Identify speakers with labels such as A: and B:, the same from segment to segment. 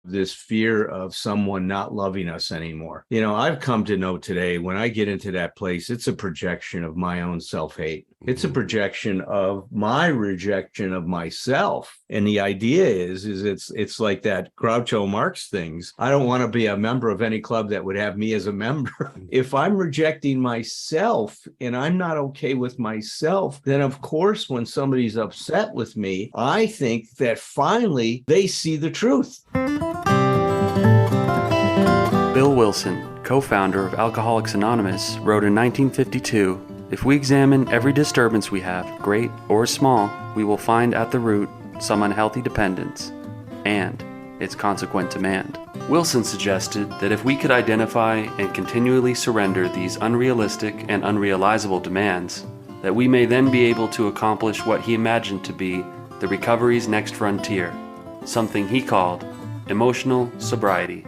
A: this fear of someone not loving us anymore. You know, I've come to know today when I get into that place, it's a projection of my own self-hate. It's a projection of my rejection of myself. And the idea is it's like that Groucho Marx things. I don't want to be a member of any club that would have me as a member. If I'm rejecting myself and I'm not okay with myself, then of course, when somebody's upset with me, I think that finally they see the truth.
B: Bill Wilson, co-founder of Alcoholics Anonymous, wrote in 1952, "If we examine every disturbance we have, great or small, we will find at the root some unhealthy dependence and its consequent demand." Wilson suggested that if we could identify and continually surrender these unrealistic and unrealizable demands, that we may then be able to accomplish what he imagined to be the recovery's next frontier, something he called emotional sobriety.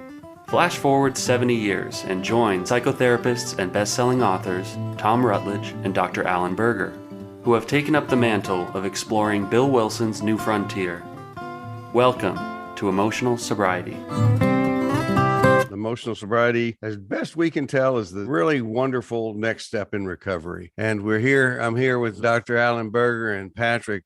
B: Flash forward 70 years and join psychotherapists and best-selling authors Tom Rutledge and Dr. Allen Berger, who have taken up the mantle of exploring Bill Wilson's new frontier. Welcome to Emotional Sobriety.
C: Emotional sobriety, as best we can tell, is the really wonderful next step in recovery. And I'm here with Dr. Allen Berger and Patrick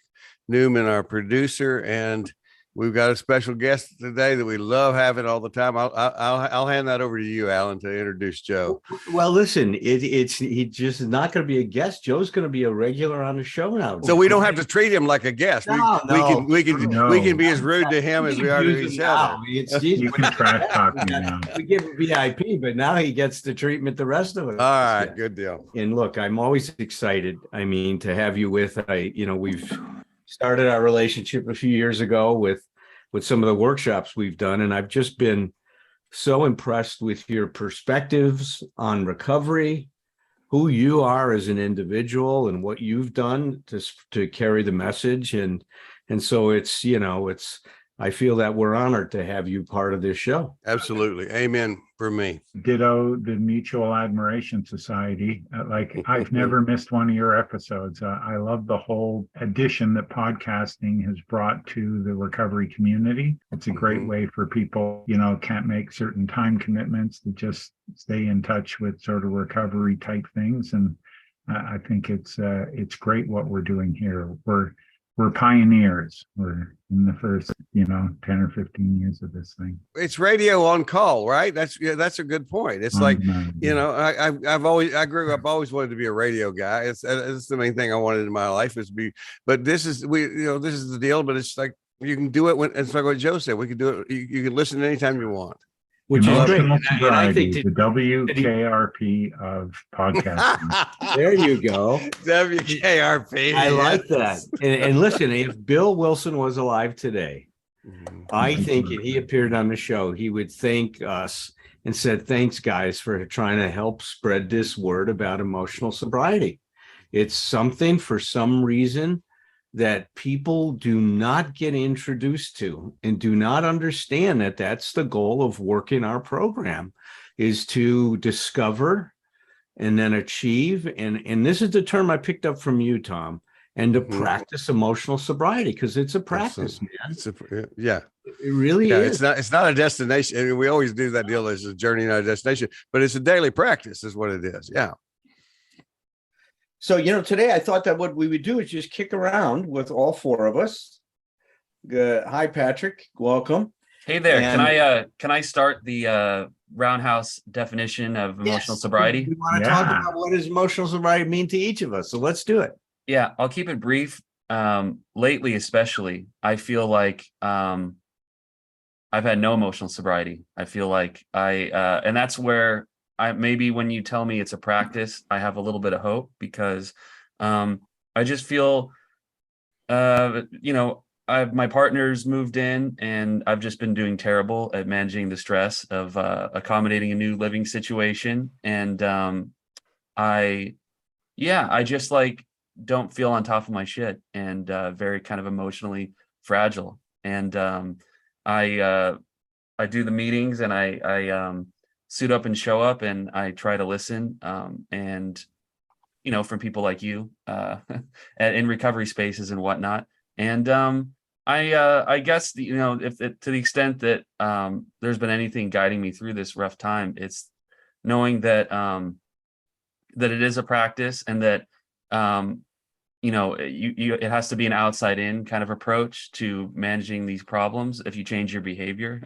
C: Newman, our producer, and we've got a special guest today that we love having all the time. I'll hand that over to you, Alan, to introduce Joe.
A: Well, listen, he just is not going to be a guest. Joe's going to be a regular on the show now.
C: So we don't have to treat him like a guest. We can be as rude to him as we are to each other.
D: You can trash talk me now.
A: We give him VIP, but now he gets the treatment the rest of us.
C: All right, good deal.
A: And look, I'm always excited. I mean, to have you with. We've started our relationship a few years ago with some of the workshops we've done, and I've just been so impressed with your perspectives on recovery, who you are as an individual, and what you've done to carry the message. And so I feel that we're honored to have you part of this show.
C: Absolutely. Amen for me.
D: Ditto the Mutual Admiration Society. I've never missed one of your episodes. I love the whole addition that podcasting has brought to the recovery community. It's a great way for people, can't make certain time commitments to just stay in touch with sort of recovery type things. And I think it's great what we're doing here. We're pioneers. We're in the first, 10 or 15 years of this thing.
C: It's radio on call, right? That's a good point. It's like, I've always wanted to be a radio guy. It's the main thing I wanted in my life but this is the deal, but it's like, you can do it it's like what Joe said, we can do it. You can listen anytime you want.
A: Which is great. And I think
D: the WKRP of podcasting.
A: There you go.
C: WKRP.
A: I like that. And listen, if Bill Wilson was alive today, I think if he appeared on the show, he would thank us and said, "Thanks, guys, for trying to help spread this word about emotional sobriety." It's something, for some reason, that people do not get introduced to and do not understand that that's the goal of working our program, is to discover and then achieve. And this is the term I picked up from you, Tom, and to practice emotional sobriety, because it's a practice, man. It really is.
C: It's not a destination. I mean, we always do that deal as a journey, not a destination, but it's a daily practice is what it is. Yeah.
A: So, today I thought that what we would do is just kick around with all four of us. Hi, Patrick. Welcome.
B: Hey there. Can I start the roundhouse definition of emotional sobriety?
A: We want to talk about what does emotional sobriety mean to each of us. So let's do it.
B: Yeah, I'll keep it brief. Lately, especially, I feel like I've had no emotional sobriety. I feel like and that's where maybe when you tell me it's a practice, I have a little bit of hope, because I just feel, my partner's moved in and I've just been doing terrible at managing the stress of accommodating a new living situation. And I just don't feel on top of my shit, and very kind of emotionally fragile. And I do the meetings, and I suit up and show up, and I try to listen, and from people like you in recovery spaces and whatnot. And I guess if to the extent that there's been anything guiding me through this rough time, it's knowing that that it is a practice, and that it has to be an outside in kind of approach to managing these problems. If you change your behavior,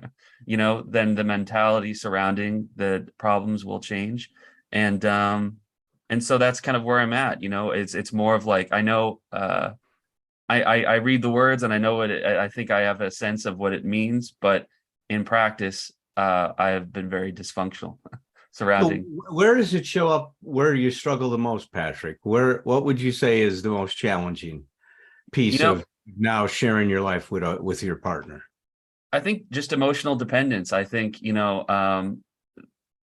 B: then the mentality surrounding the problems will change. And so that's kind of where I'm at. It's more of like, I know, I read the words and I know I think I have a sense of what it means, but in practice, I have been very dysfunctional surrounding.
A: So where does it show up where you struggle the most, Patrick? What would you say is the most challenging piece of now sharing your life with your partner?
B: I think just emotional dependence. I think,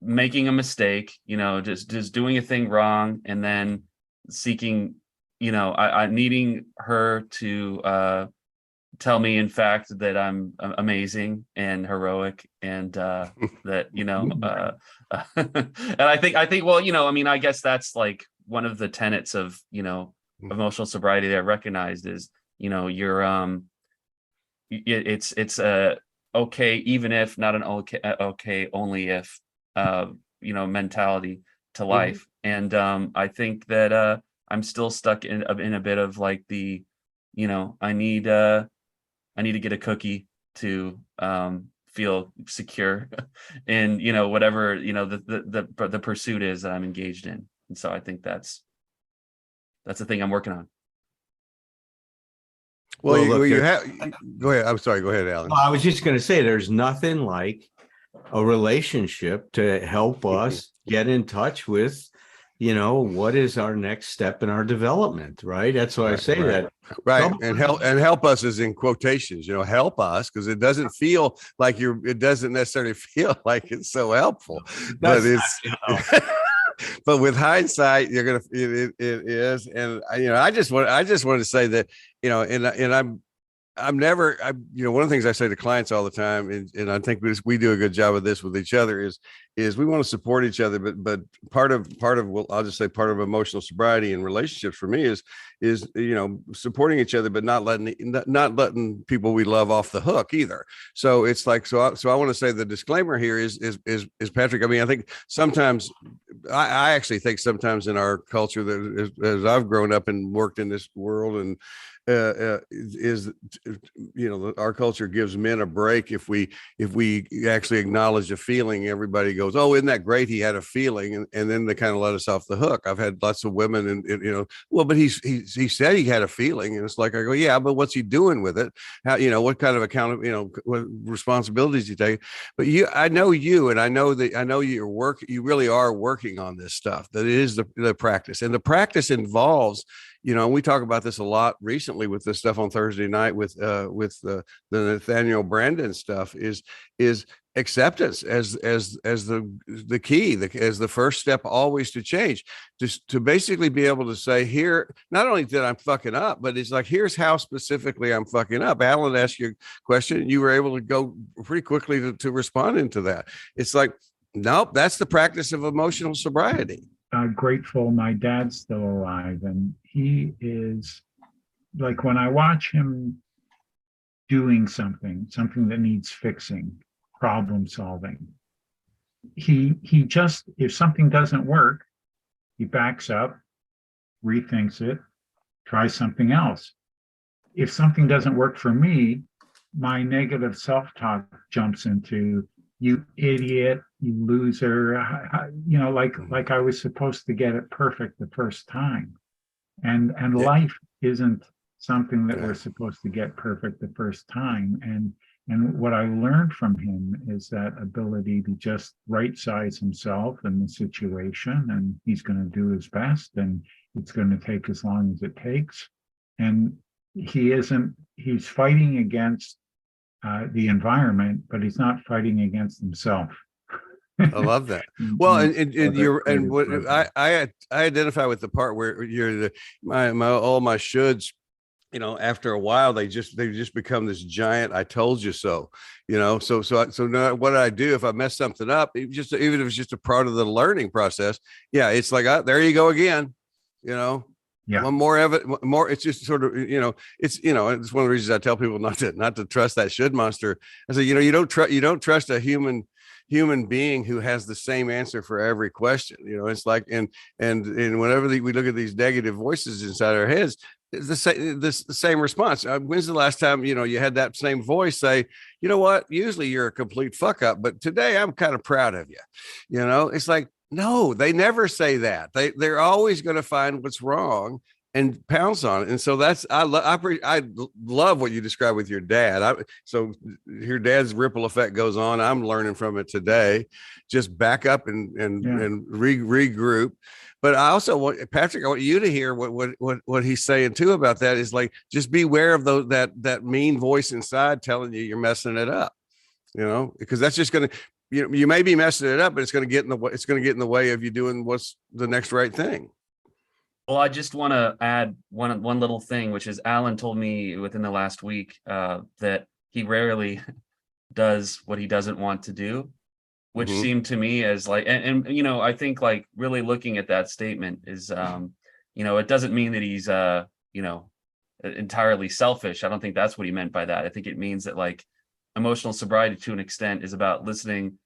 B: making a mistake, just doing a thing wrong, and then seeking, I needing her to tell me, in fact, that I'm amazing and heroic, and that, and I think, well, I guess that's like one of the tenets of, emotional sobriety that I recognized is, you're, it's okay, even if, not an okay only if, mentality to life. And I think that I'm still stuck in a bit of like the, I need to get a cookie to feel secure in whatever the pursuit is that I'm engaged in. And so I think that's the thing I'm working on.
C: Well, you have. Go ahead. I'm sorry. Go ahead, Allen.
A: Well, I was just going to say, there's nothing like a relationship to help us get in touch with, what is our next step in our development, right? That's why I say that.
C: Right. And help us is in quotations, help us, because it doesn't feel like it doesn't necessarily feel like it's so helpful, but it's. But with hindsight, it is. And I just want to say that, and I'm never, one of the things I say to clients all the time, and I think we do a good job of this with each other, is we want to support each other, but part of well, I'll just say part of emotional sobriety and relationships for me is supporting each other, but not letting people we love off the hook either. So it's like, so I want to say the disclaimer here is Patrick. I mean, I think sometimes, I actually think sometimes in our culture, that as I've grown up and worked in this world, and our culture gives men a break if we actually acknowledge a feeling. Everybody goes, "Oh, isn't that great? He had a feeling," and then they kind of let us off the hook. I've had lots of women, and well, but he said he had a feeling, and it's like, I go, yeah, but what's he doing with it? How, what kind of what responsibilities you take? But I know you, and I know you really are working on this stuff. That it is the practice, and the practice involves. And we talk about this a lot recently with this stuff on Thursday night with the Nathaniel Brandon stuff is acceptance as the key, as the first step always to change, just to basically be able to say, here, not only did I'm fucking up, but it's like, here's how specifically I'm fucking up. Allen asked you a question, and you were able to go pretty quickly to respond into that. It's like, nope, that's the practice of emotional sobriety.
D: Grateful my dad's still alive, and he is like, when I watch him doing something that needs fixing, problem solving, he just, if something doesn't work, he backs up, rethinks it, tries something else. If something doesn't work for me, my negative self-talk jumps into, you idiot, you loser, like I was supposed to get it perfect the first time. And life isn't something that we're supposed to get perfect the first time. And what I learned from him is that ability to just right size himself and the situation, and he's going to do his best, and it's going to take as long as it takes. And he's fighting against the environment, but he's not fighting against himself.
C: I love that. Well, and what I identify with the part where you're all my shoulds. After a while, they just become this giant "I told you so." So now what I do if I mess something up, even if it's just a part of the learning process, yeah, it's like, there you go again.
D: Yeah.
C: One more more. It's just sort of, it's one of the reasons I tell people not to trust that should monster. I say, you don't trust a human being who has the same answer for every question. It's like, and whenever we look at these negative voices inside our heads, it's the same response. When's the last time you had that same voice say, you know what, usually you're a complete fuck up, but today I'm kind of proud of you. It's like, no, they never say that. They're always going to find what's wrong and pounce on it. And so I love what you described with your dad. So your dad's ripple effect goes on. I'm learning from it today. Just back up and regroup. But I also want, Patrick, I want you to hear what he's saying too about that, is like, just beware of that mean voice inside telling you you're messing it up, because that's just going to, you may be messing it up, but it's going to get in the way. It's going to get in the way of you doing what's the next right thing.
B: Well, I just want to add one little thing, which is Allen told me within the last week that he rarely does what he doesn't want to do, which seemed to me as like, and I think like really looking at that statement is, it doesn't mean that he's, entirely selfish. I don't think that's what he meant by that. I think it means that like emotional sobriety to an extent is about listening,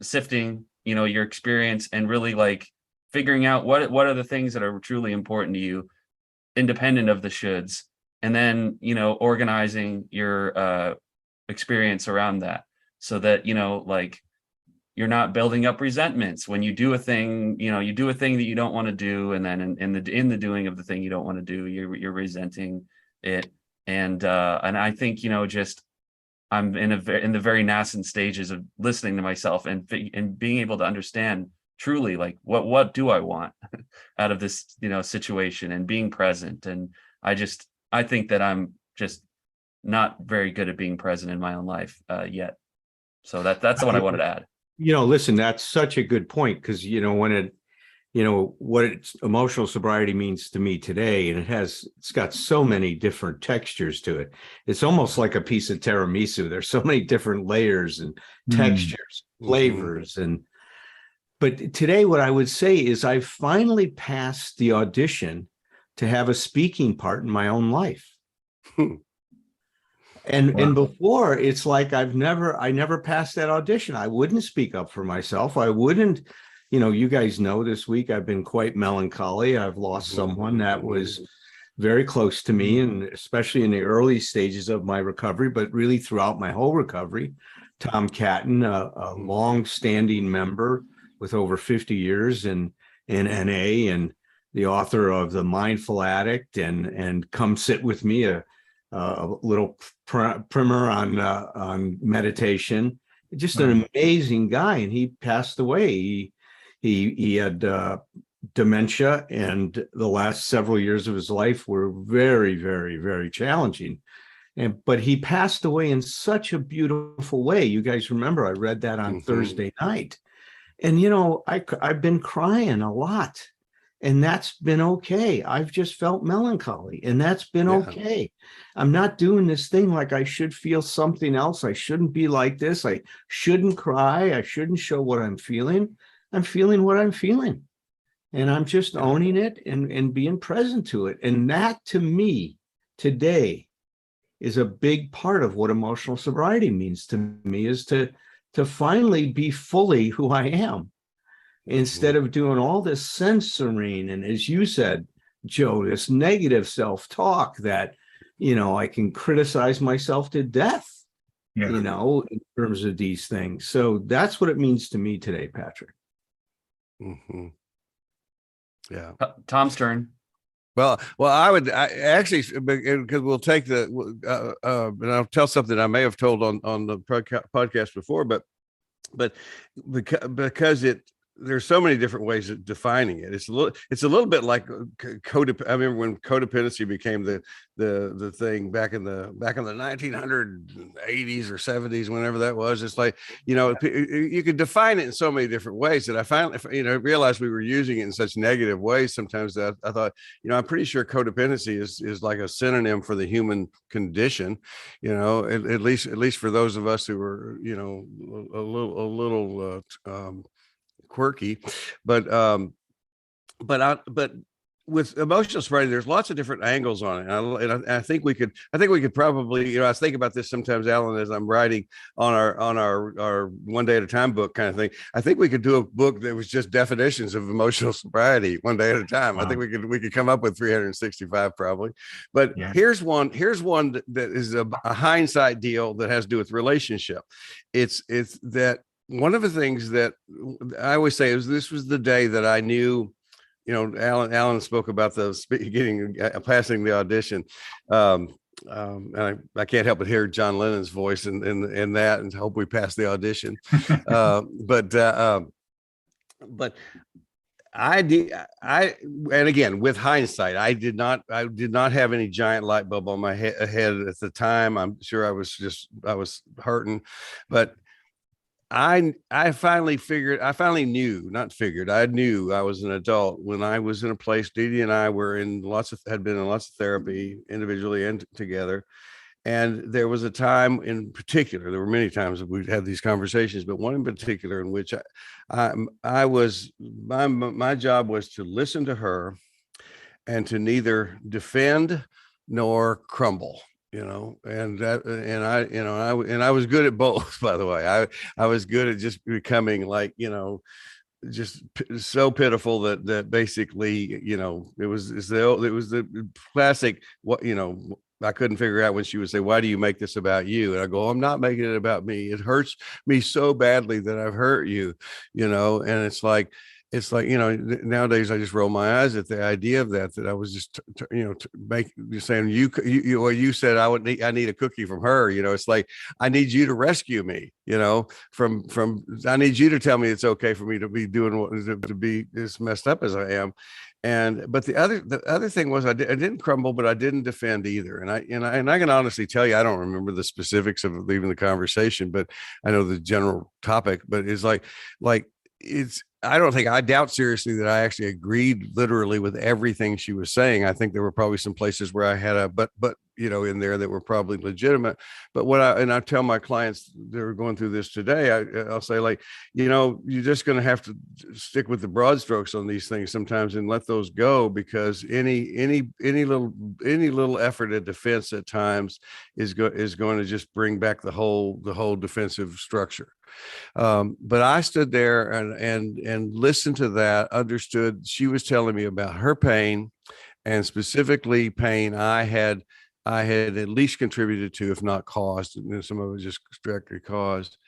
B: sifting, your experience, and really like figuring out what are the things that are truly important to you, independent of the shoulds, and then, organizing your experience around that so that, like, you're not building up resentments when you do a thing, you do a thing that you don't want to do. And then in the doing of the thing you don't want to do, you're resenting it. And I think, just, I'm in the very nascent stages of listening to myself and being able to understand truly like what do I want out of this situation, and being present. And I think that I'm just not very good at being present in my own life yet. So that's the one I wanted to add.
A: Listen, that's such a good point, because when what emotional sobriety means to me today, and it's got so many different textures to it. It's almost like a piece of tiramisu. There's so many different layers and textures, flavors, but today what I would say is I finally passed the audition to have a speaking part in my own life. And before, it's like I never passed that audition. I wouldn't speak up for myself. I wouldn't, you guys know this week I've been quite melancholy. I've lost someone that was very close to me, and especially in the early stages of my recovery, but really throughout my whole recovery. Tom Catton, a long-standing member with over 50 years in NA, and the author of The Mindful Addict and Come Sit With Me, a little primer on meditation. Just an amazing guy, and he passed away. He had dementia, and the last several years of his life were very, very, very challenging. But he passed away in such a beautiful way. You guys remember I read that on Thursday night, and I've been crying a lot. And that's been okay. I've just felt melancholy, and that's been okay. I'm not doing this thing like I should feel something else. I shouldn't be like this. I shouldn't cry. I shouldn't show what I'm feeling. I'm feeling what I'm feeling. And I'm just owning it and being present to it. And that, to me, today, is a big part of what emotional sobriety means to me, is to finally be fully who I am, instead of doing all this censoring. And as you said, Joe, this negative self-talk that, I can criticize myself to death, in terms of these things. So that's what it means to me today, Patrick.
C: Yeah.
B: Tom's turn.
C: Well, I actually, because we'll take and I'll tell something I may have told on the podcast before, but because there's so many different ways of defining it. It's a little bit like codependence. I remember when codependency became the thing back in the 1980s or 70s, whenever that was. It's like, you could define it in so many different ways that I finally, realized we were using it in such negative ways sometimes that I thought, I'm pretty sure codependency is like a synonym for the human condition, at least for those of us who were, a little quirky, but with emotional sobriety, there's lots of different angles on it. And I think we could probably, I was thinking about this sometimes, Alan, as I'm writing on our one day at a time book kind of thing. I think we could do a book that was just definitions of emotional sobriety one day at a time. Wow. I think we could come up with 365 probably, but yeah. Here's one that is a hindsight deal that has to do with relationship. It's that one of the things that I always say is this was the day that I knew, Alan spoke about passing the audition. And I can't help but hear John Lennon's voice in that, and hope we pass the audition. But and again, with hindsight, I did not have any giant light bulb on my head at the time. I'm sure I was hurting, but I knew I was an adult when I was in a place. Dee Dee and I had been in lots of therapy individually and together. And there was a time in particular, there were many times that we'd had these conversations, but one in particular in which my job was to listen to her and to neither defend nor crumble. And I was good at both, by the way. I was good at just becoming just so pitiful that basically, it was the classic, I couldn't figure out when she would say, "Why do you make this about you?" And I go, "I'm not making it about me. It hurts me so badly that I've hurt you," and it's like, nowadays I just roll my eyes at the idea of that I was just, saying you said I need a cookie from her. It's like, I need you to rescue me, from, I need you to tell me it's okay for me to be doing to be as messed up as I am. But the other thing was I didn't crumble, but I didn't defend either. And I can honestly tell you, I don't remember the specifics of leaving the conversation, but I know the general topic. But it's I doubt seriously that I actually agreed literally with everything she was saying. I think there were probably some places where I had but in there that were probably legitimate. But I tell my clients that are going through this today, I'll say, you're just going to have to stick with the broad strokes on these things sometimes and let those go, because any little effort at defense at times is going to just bring back the whole defensive structure. But I stood there and listened to that, understood she was telling me about her pain, and specifically pain I had at least contributed to, if not caused, and some of it just directly caused.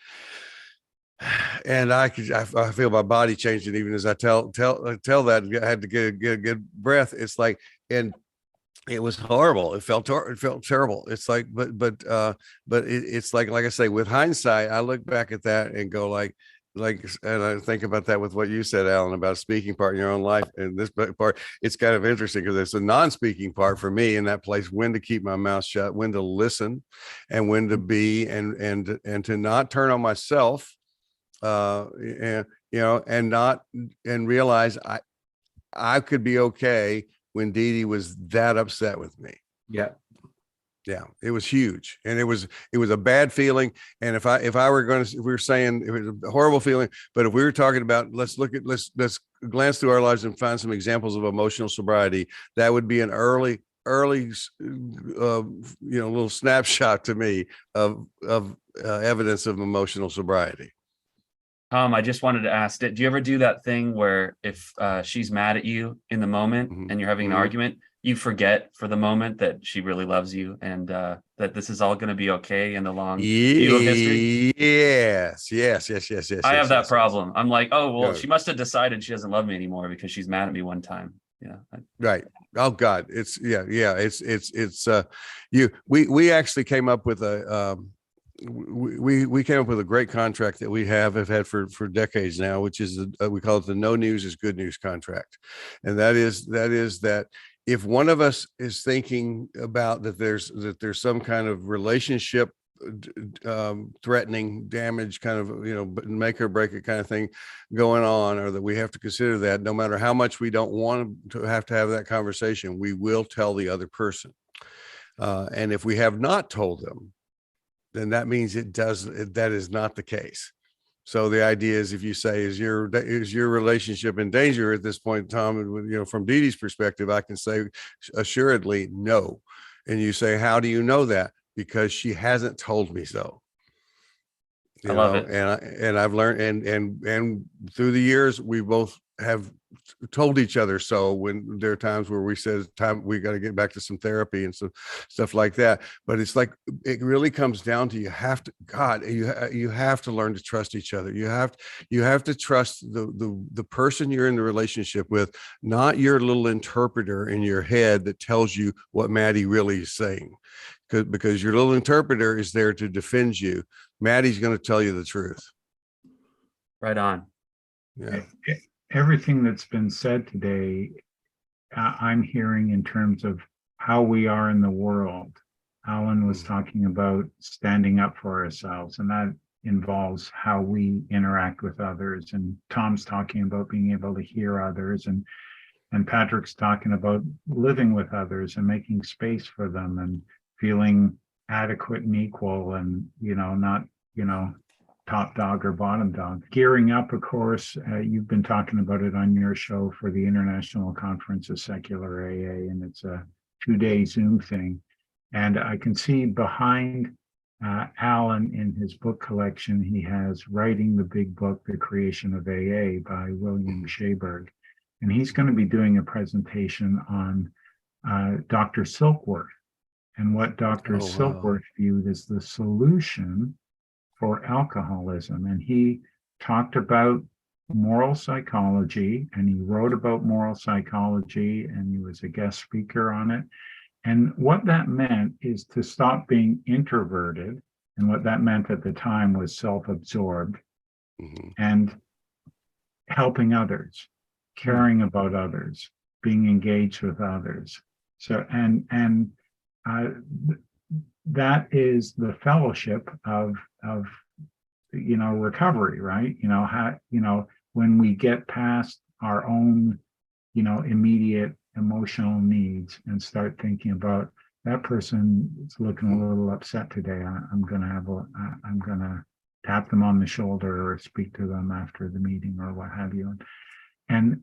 C: And I feel my body changing even as I tell that. I had to get a good breath. It's like, and it was horrible. It felt terrible. It's like, but it's like I say, with hindsight, I look back at that and go and I think about that with what you said, Alan, about a speaking part in your own life. And this part, it's kind of interesting because it's a non-speaking part for me in that place, when to keep my mouth shut, when to listen, and when to be, and to not turn on myself, and realize I could be okay when Dee Dee was that upset with me. Yeah, it was huge, and it was a bad feeling. And if we were saying it was a horrible feeling, but if we were talking about, let's glance through our lives and find some examples of emotional sobriety, that would be an early little snapshot to me of evidence of emotional sobriety.
B: I just wanted to ask, do you ever do that thing where if she's mad at you in the moment, mm-hmm. and you're having an argument, you forget for the moment that she really loves you, and that this is all going to be okay in the long view of history?
C: Yes.
B: I have that problem. I'm like, oh, well, she must have decided she doesn't love me anymore because she's mad at me one time. Yeah.
C: Right. Oh God. It's we actually came up with we came up with a great contract that we have had for decades now, which is we call it the No News is Good News contract. And that is that if one of us is thinking about that there's some kind of relationship threatening damage, kind of, make or break it kind of thing going on, or that we have to consider that, no matter how much we don't want to have that conversation, we will tell the other person. And if we have not told them, then that means that is not the case. So the idea is, if you say, is your relationship in danger at this point, Thom, from Dee Dee's perspective, I can say assuredly no. And you say, how do you know that? Because she hasn't told me so.
B: I love it.
C: And I've learned, and through the years, we both have told each other so, when there are times where we said, time, we got to get back to some therapy and some stuff like that. But it's like, it really comes down to, you have to learn to trust each other. You have to trust the person you're in the relationship with, not your little interpreter in your head that tells you what Maddie really is saying. Because your little interpreter is there to defend you. Maddie's going to tell you the truth.
B: Right on.
C: Yeah.
D: Everything that's been said today, I'm hearing in terms of how we are in the world. Allen was talking about standing up for ourselves, and that involves how we interact with others. And Thom's talking about being able to hear others, and Patrick's talking about living with others and making space for them and feeling adequate and equal, and not top dog or bottom dog. Gearing up, of course, you've been talking about it on your show for the International Conference of Secular AA, and it's a 2-day Zoom thing. And I can see behind Allen, in his book collection, he has Writing the Big Book, The Creation of AA by William Shaberg. And he's going to be doing a presentation on Dr. Silkworth, and what Dr. Silkworth viewed as the solution for alcoholism. And he talked about moral psychology, and he wrote about moral psychology, and he was a guest speaker on it. And what that meant is to stop being introverted. And what that meant at the time was self-absorbed, and helping others, caring about others, being engaged with others. So, that is the fellowship of recovery, right? When we get past our own immediate emotional needs and start thinking about, that person is looking a little upset today, I'm gonna tap them on the shoulder or speak to them after the meeting or what have you. And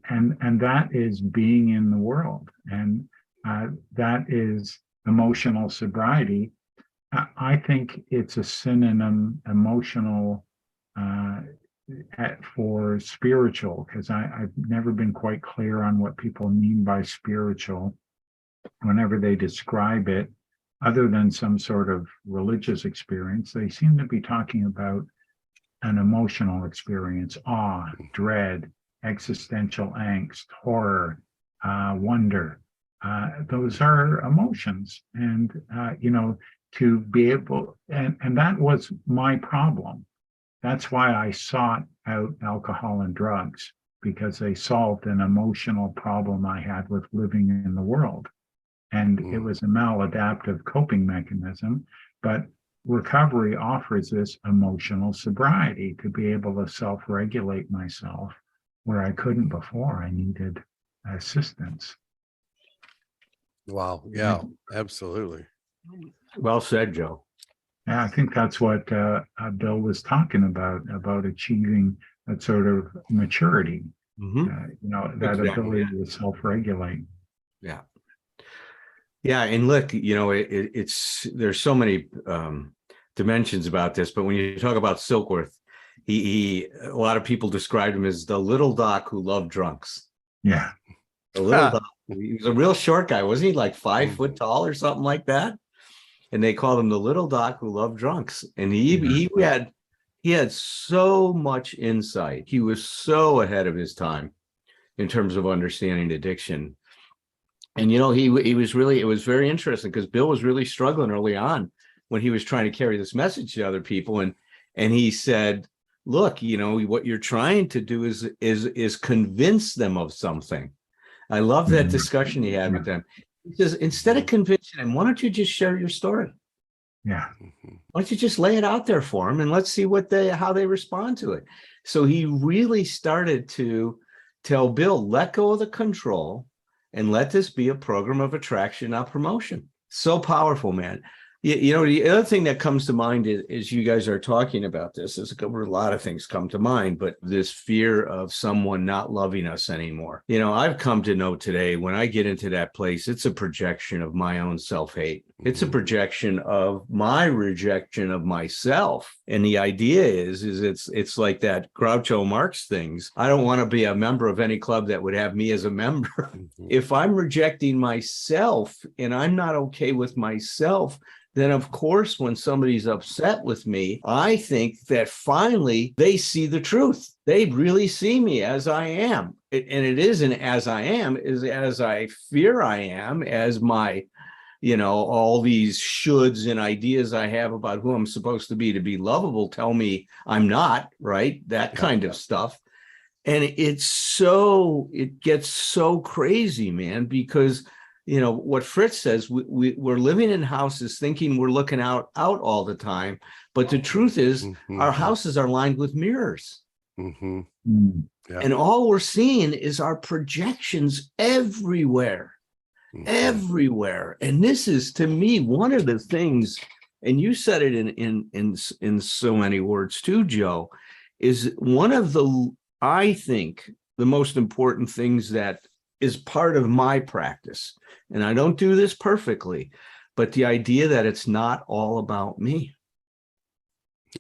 D: that is being in the world, and that is emotional sobriety. I think it's a synonym, emotional, for spiritual, because I've never been quite clear on what people mean by spiritual whenever they describe it, other than some sort of religious experience. They seem to be talking about an emotional experience: awe, dread, existential angst, horror, wonder. Those are emotions, and to be able, and that was my problem. That's why I sought out alcohol and drugs, because they solved an emotional problem I had with living in the world. And it was a maladaptive coping mechanism, but recovery offers this emotional sobriety to be able to self-regulate myself where I couldn't before. I needed assistance.
C: Wow. Yeah, absolutely.
A: Well said, Joe.
D: Yeah, I think that's what Bill was talking about achieving that sort of maturity, that ability to self-regulate.
A: Yeah. Yeah. And look, it's there's so many dimensions about this, but when you talk about Silkworth, a lot of people described him as the little doc who loved drunks.
D: Yeah.
A: The little doc. He was a real short guy, wasn't he? Like 5 foot tall or something like that. And they called him the little doc who loved drunks. And he had so much insight. He was so ahead of his time in terms of understanding addiction. And he was really, it was very interesting, because Bill was really struggling early on when he was trying to carry this message to other people. And he said, look, what you're trying to do is convince them of something. I love that discussion he had with them. He says, instead of convincing them, why don't you just share your story?
D: Yeah.
A: Why don't you just lay it out there for them, and let's see how they respond to it. So he really started to tell Bill, let go of the control and let this be a program of attraction, not promotion. So powerful, man. The other thing that comes to mind is you guys are talking about this. There's a lot of things come to mind, but this fear of someone not loving us anymore. I've come to know today, when I get into that place, it's a projection of my own self-hate. It's a projection of my rejection of myself. And the idea is it's like that Groucho Marx things. I don't want to be a member of any club that would have me as a member. If I'm rejecting myself and I'm not okay with myself, then of course, when somebody's upset with me, I think that finally they see the truth. They really see me as I am. And it isn't as I am, is as I fear I am, as my, all these shoulds and ideas I have about who I'm supposed to be lovable tell me I'm not, right? That kind of stuff. And it gets so crazy, man, because what Fritz says, we're living in houses thinking we're looking out all the time. But the truth is our houses are lined with mirrors. And all we're seeing is our projections everywhere. And this is, to me, one of the things, and you said it in so many words too, Joe, is one of I think the most important things that is part of my practice. And I don't do this perfectly, but the idea that it's not all about me.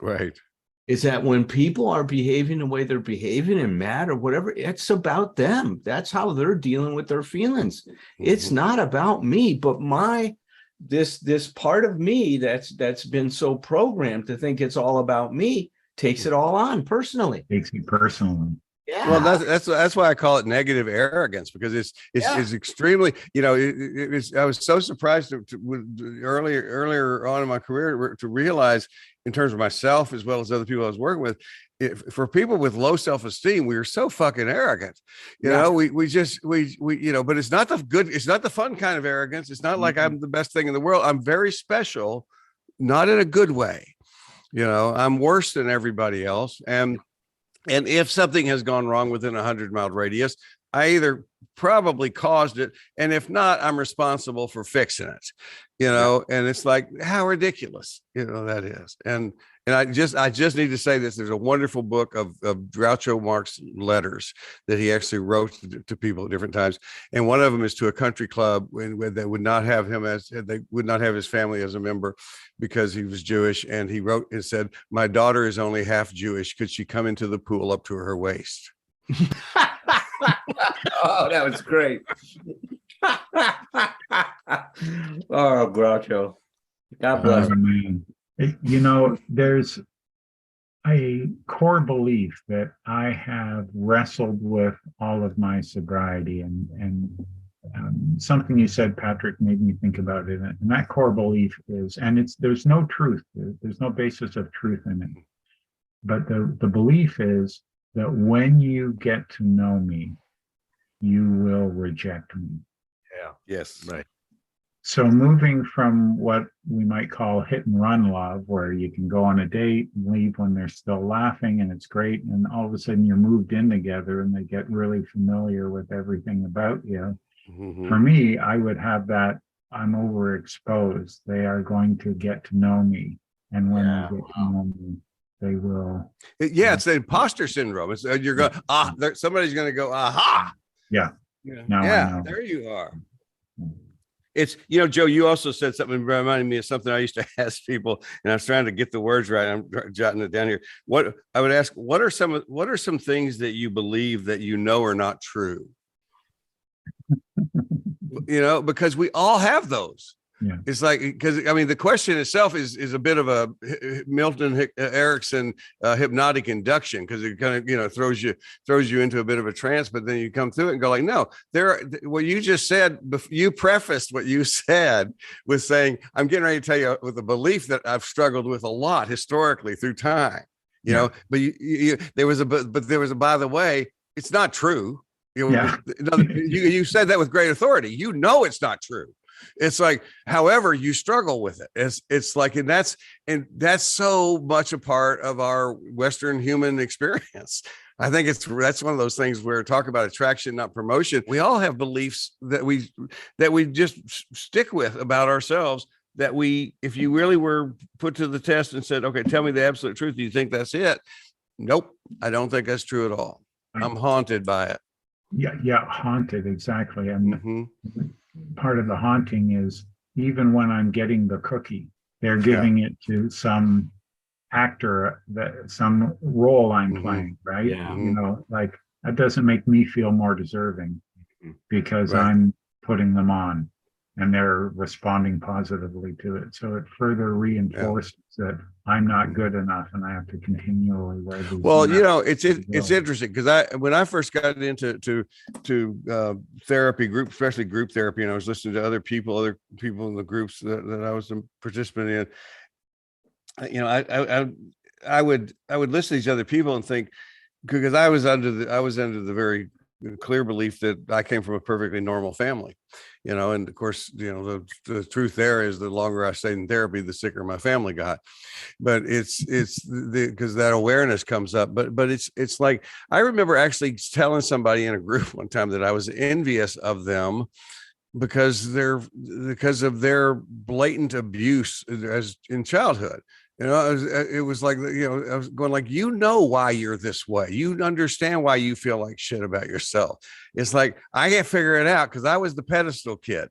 C: Right.
A: Is that when people are behaving the way they're behaving and mad or whatever, it's about them. That's how they're dealing with their feelings. It's not about me, but this part of me that's been so programmed to think it's all about me takes it all on personally.
D: Takes it personally.
C: Yeah. Well, that's why I call it negative arrogance, because it's extremely, I was so surprised earlier on in my career to realize, in terms of myself as well as other people I was working with, for people with low self-esteem, we are so fucking arrogant. But it's not the fun kind of arrogance. It's not like I'm the best thing in the world. I'm very special, not in a good way. I'm worse than everybody else. And if something has gone wrong within a 100-mile radius, I either probably caused it, and if not, I'm responsible for fixing it. And it's like, how ridiculous, that is. And I just need to say this. There's a wonderful book of Groucho Marx letters that he actually wrote to people at different times. And one of them is to a country club that would not have they would not have his family as a member because he was Jewish. And he wrote and said, "My daughter is only half Jewish. Could she come into the pool up to her waist?"
A: Oh, that was great. Oh, Groucho. God bless him.
D: There's a core belief that I have wrestled with all of my sobriety, and something you said, Patrick, made me think about it. And that core belief is, and there's no truth, there's no basis of truth in it. But the belief is that when you get to know me, you will reject me.
C: Yeah. Yes. Right.
D: So moving from what we might call hit and run love, where you can go on a date and leave when they're still laughing and it's great, and all of a sudden you're moved in together and they get really familiar with everything about you. For me, I would have that, I'm overexposed. They are going to get to know me. And when they get to know me, they will.
C: It's the imposter syndrome. It's you're going, somebody's going to go, aha.
D: Yeah.
C: Yeah. There you are. It's, Joe, you also said something reminding me of something I used to ask people, and I was trying to get the words right. I'm jotting it down here. What I would ask, what are some things that you believe that are not true? Because we all have those. Yeah. It's like, because the question itself is a bit of a Milton Erickson hypnotic induction, because it kind of throws you into a bit of a trance, but then you come through it and go like, no, what you just said, you prefaced what you said with saying, I'm getting ready to tell you with a belief that I've struggled with a lot historically through time, but there was a by the way, it's not true. You said that with great authority. It's not true. It's like, however, you struggle with it. It's like, and that's so much a part of our Western human experience. I think that's one of those things where talk about attraction, not promotion. We all have beliefs that we just stick with about ourselves that if you really were put to the test and said, okay, tell me the absolute truth, do you think that's it? Nope, I don't think that's true at all. I'm haunted by it.
D: Yeah, haunted, exactly. And
C: Mm-hmm.
D: part of the haunting is even when I'm getting the cookie, they're giving it to some actor, some role I'm playing, right?
A: Yeah.
D: You know, like that doesn't make me feel more deserving because
C: Right.
D: I'm putting them on and they're responding positively to it. So it further reinforces that I'm not good enough and I have to continually wear these.
C: Well, you know, it's interesting because when I first got into therapy group, especially group therapy, and I was listening to other people in the groups that I was a participant in. You know, I would listen to these other people and think, because I was under the very clear belief that I came from a perfectly normal family, you know, and of course, you know, the truth there is the longer I stayed in therapy, the sicker my family got. But it's because that awareness comes up. But it's like, I remember actually telling somebody in a group one time that I was envious of them because of their blatant abuse as in childhood. You know, it was like, you know, I was going like, you know, why you're this way. You understand why you feel like shit about yourself. It's like, I can't figure it out because I was the pedestal kid.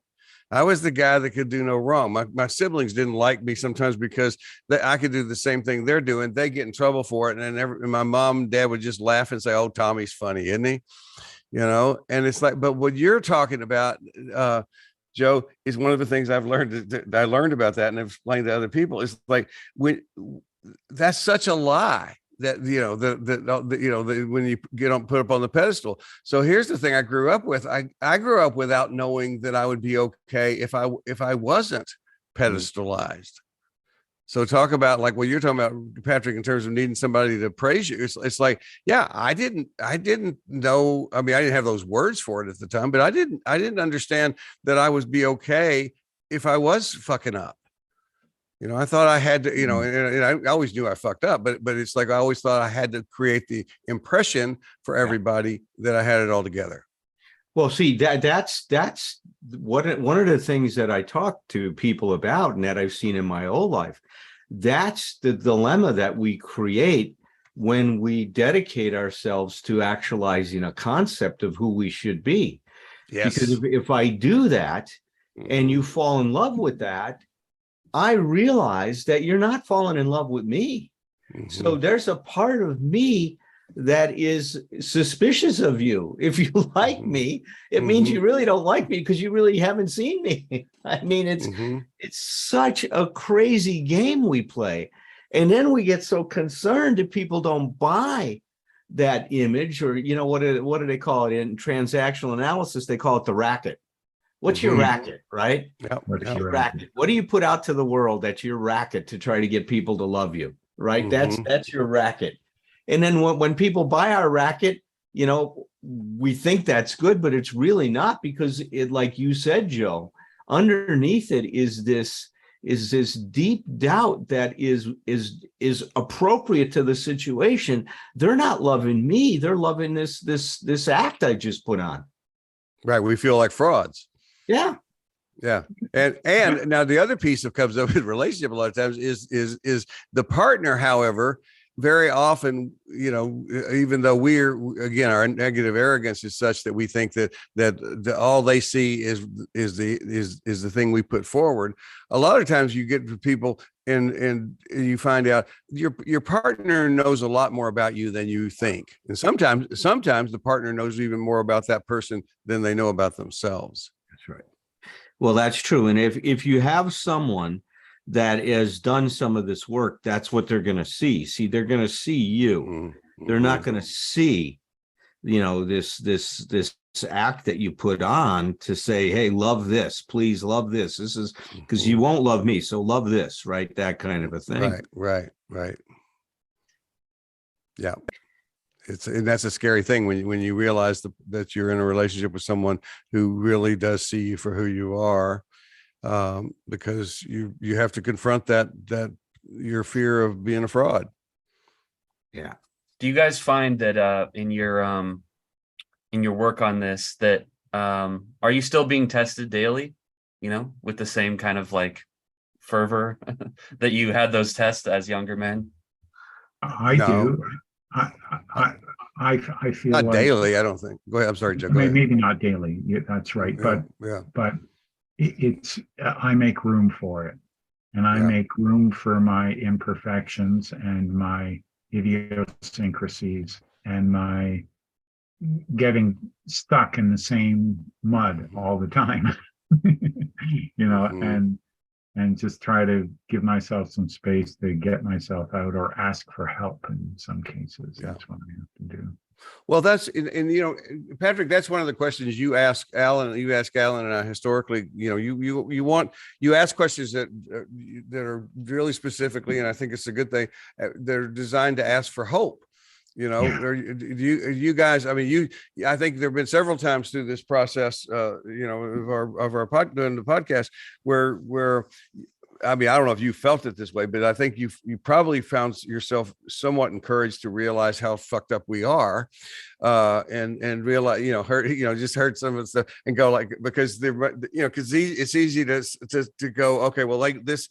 C: I was the guy that could do no wrong. My siblings didn't like me sometimes because I could do the same thing they're doing. They get in trouble for it. And then my mom and dad would just laugh and say, oh, Tommy's funny, isn't he? You know, and it's like, but what you're talking about, Joe, is one of the things I've learned. I learned about that and I've explained to other people. It's like, that's such a lie that, you know, when you get put up on the pedestal. So here's the thing I grew up with. I grew up without knowing that I would be okay if I wasn't pedestalized. So talk about like what you're talking about, Patrick, in terms of needing somebody to praise you. It's like, yeah, I didn't know. I mean, I didn't have those words for it at the time, but I didn't understand that I would be okay if I was fucking up. You know, I thought I had to, you know, and I always knew I fucked up, but it's like, I always thought I had to create the impression for everybody that I had it all together.
A: Well, see, that's one of the things that I talk to people about and that I've seen in my whole life. That's the dilemma that we create when we dedicate ourselves to actualizing a concept of who we should be. Yes. Because if I do that and you fall in love with that, I realize that you're not falling in love with me. Mm-hmm. So there's a part of me that is suspicious of you. If you like me, it means you really don't like me because you really haven't seen me. I mean, it's such a crazy game we play. And then we get so concerned that people don't buy that image, or, you know, what do they call it in transactional analysis? They call it the racket. What's your racket, right?
C: Yep.
A: What's your racket? What do you put out to the world that's your racket to try to get people to love you, right? That's your racket. And then when people buy our racket, you know, we think that's good, but it's really not, because it, like you said, Joe, underneath it is this deep doubt that is appropriate to the situation. They're not loving me; they're loving this act I just put on.
C: Right, we feel like frauds.
A: Yeah.
C: Yeah. And now the other piece that comes up with relationship a lot of times is the partner, however, very often, you know, even though our negative arrogance is such that we think that all they see is the thing we put forward. A lot of times you get to people and you find out your partner knows a lot more about you than you think. And sometimes the partner knows even more about that person than they know about themselves.
A: That's right. Well, that's true. And if you have someone that has done some of this work, that's what they're going to see. See, they're going to see you. Mm-hmm. They're not going to see, you know, this act that you put on to say, hey, love this, please love this. This is because you won't love me, so love this, right? That kind of a thing.
C: Right. Yeah. And that's a scary thing when you realize that you're in a relationship with someone who really does see you for who you are. Because you have to confront that your fear of being a fraud.
A: Yeah.
B: Do you guys find that in your work on this that are you still being tested daily, you know, with the same kind of like fervor that you had those tests as younger men?
D: I
C: No.
D: do. I feel
C: Not
D: like
C: daily, I don't think. Go ahead. I'm sorry, Joe. Go ahead.
D: maybe not daily. Yeah, that's right.
C: Yeah, yeah,
D: But it's I make room for it, and I
C: Yeah.
D: make room for my imperfections and my idiosyncrasies and my getting stuck in the same mud all the time.
C: Mhm.
D: And just try to give myself some space to get myself out or ask for help in some cases.
C: Yeah.
D: That's what I have to do.
C: Well, that's and Patrick, that's one of the questions you ask Alan. You ask Alan and I historically. You ask questions that are really specifically, and I think it's a good thing. They're designed to ask for hope.
D: Yeah.
C: You guys. I mean, I think there have been several times through this process, of our doing the podcast where. I mean, I don't know if you felt it this way, but I think you probably found yourself somewhat encouraged to realize how fucked up we are, and realize, just heard some of the stuff and go like, because because it's easy to go, okay, well, like these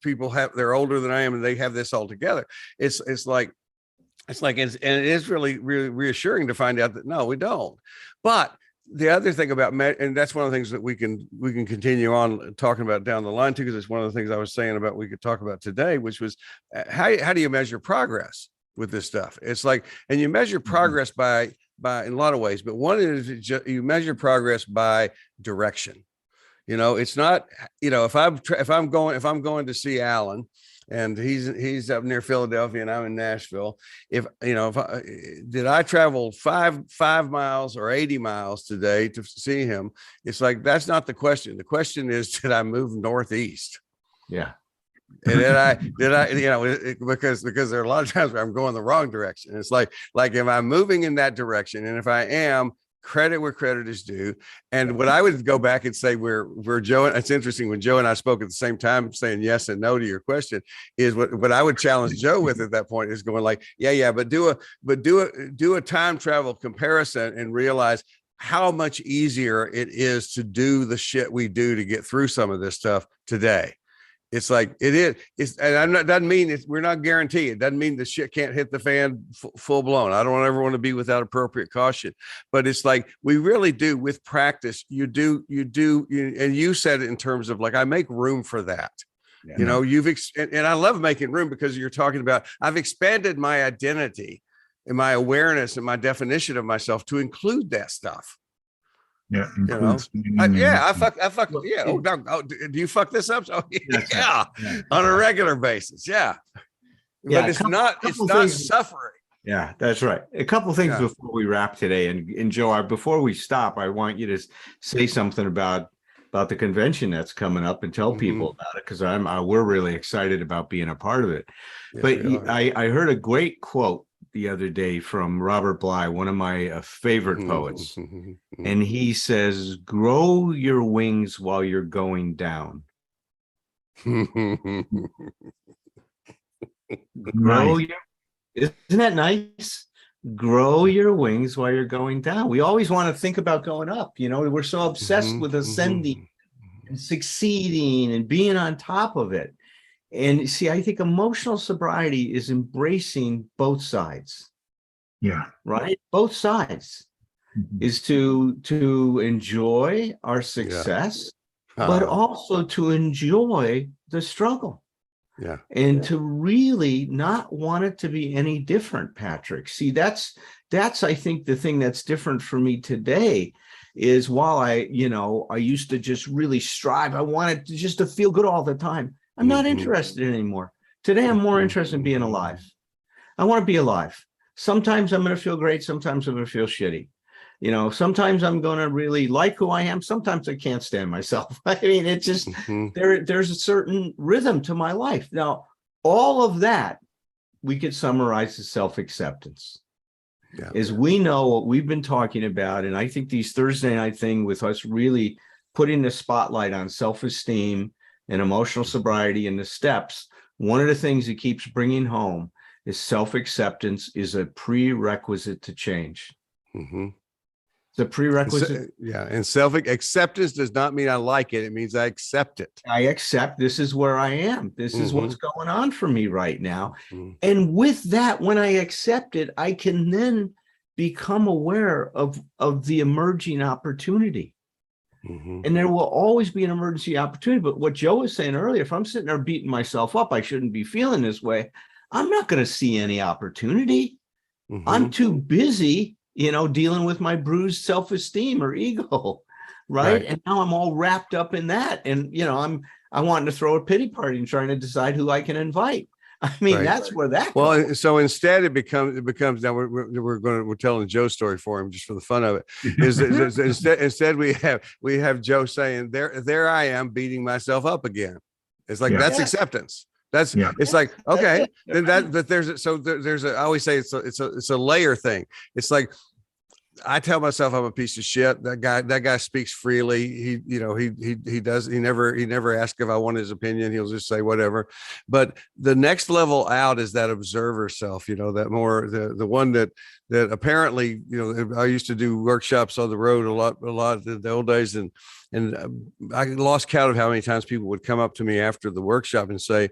C: people they're older than I am and they have this all together. It's like and it is really, really reassuring to find out that no, we don't. But the other thing about and that's one of the things that we can continue on talking about down the line too, because it's one of the things I was saying about we could talk about today, which was how do you measure progress with this stuff? It's like, and you measure progress by in a lot of ways, but one is you measure progress by direction. It's not, if I'm going to see Alan, and he's up near Philadelphia and I'm in Nashville. Did I travel five miles or 80 miles today to see him? It's like, that's not the question. The question is, did I move northeast?
A: Yeah.
C: And because there are a lot of times where I'm going the wrong direction. It's like if I'm moving in that direction, and if I am, credit where credit is due. And what I would go back and say where Joe, it's interesting when Joe and I spoke at the same time saying yes and no to your question, is what I would challenge Joe with at that point is going like, but do a time travel comparison and realize how much easier it is to do the shit we do to get through some of this stuff today. It's like doesn't mean we're not guaranteed. It doesn't mean the shit can't hit the fan full blown. I don't ever want to be without appropriate caution, but it's like we really do with practice. You do, and you said it in terms of like, I make room for that. Yeah. And I love making room because you're talking about, I've expanded my identity and my awareness and my definition of myself to include that stuff.
D: Yeah.
C: I fuck. Yeah. Oh, do you fuck this up? Oh, yeah. On a regular basis. Yeah. But it's not suffering.
A: Yeah, that's right. A couple of things before we wrap today. And Joe, before we stop, I want you to say something about the convention that's coming up and tell people about it, because we're really excited about being a part of it. Yes, but I heard a great quote the other day from Robert Bly, one of my favorite poets. And he says, grow your wings while you're going down. Isn't that nice? Grow your wings while you're going down. We always want to think about going up. We're so obsessed with ascending and succeeding and being on top of it. And see, I think emotional sobriety is embracing both sides.
D: Yeah.
A: Right? Both sides is to enjoy our success, but also to enjoy the struggle. Yeah. And to really not want it to be any different, Patrick. See, that's I think the thing that's different for me today is while I used to just really strive, I wanted just to feel good all the time. I'm not interested anymore. Today, I'm more interested in being alive. I want to be alive. Sometimes I'm going to feel great. Sometimes I'm going to feel shitty. Sometimes I'm going to really like who I am. Sometimes I can't stand myself. I mean, it's just, there's a certain rhythm to my life. Now, all of that, we could summarize as self-acceptance. Yeah. Is we know what we've been talking about. And I think these Thursday night thing with us really putting the spotlight on self-esteem and emotional sobriety and the steps, one of the things it keeps bringing home is self-acceptance is a prerequisite to change. It's a prerequisite.
C: And self-acceptance does not mean I like it. It means I accept it.
A: I accept this is where I am. This is what's going on for me right now. And with that, when I accept it, I can then become aware of the emerging opportunity. And there will always be an emergency opportunity. But what Joe was saying earlier, if I'm sitting there beating myself up, I shouldn't be feeling this way. I'm not going to see any opportunity. I'm too busy, dealing with my bruised self-esteem or ego. Right. And now I'm all wrapped up in that. And, I wanting to throw a pity party and trying to decide who I can invite. I mean, that's where that goes.
C: So instead it becomes now we're telling Joe's story for him just for the fun of it. Instead we have Joe saying there I am beating myself up again. It's like that's acceptance. It's like, okay, then there's I always say it's a layer thing. It's like I tell myself I'm a piece of shit. That guy speaks freely. He never asks if I want his opinion. He'll just say whatever. But the next level out is that observer self, that more the one that apparently, I used to do workshops on the road a lot in the old days. And I lost count of how many times people would come up to me after the workshop and say,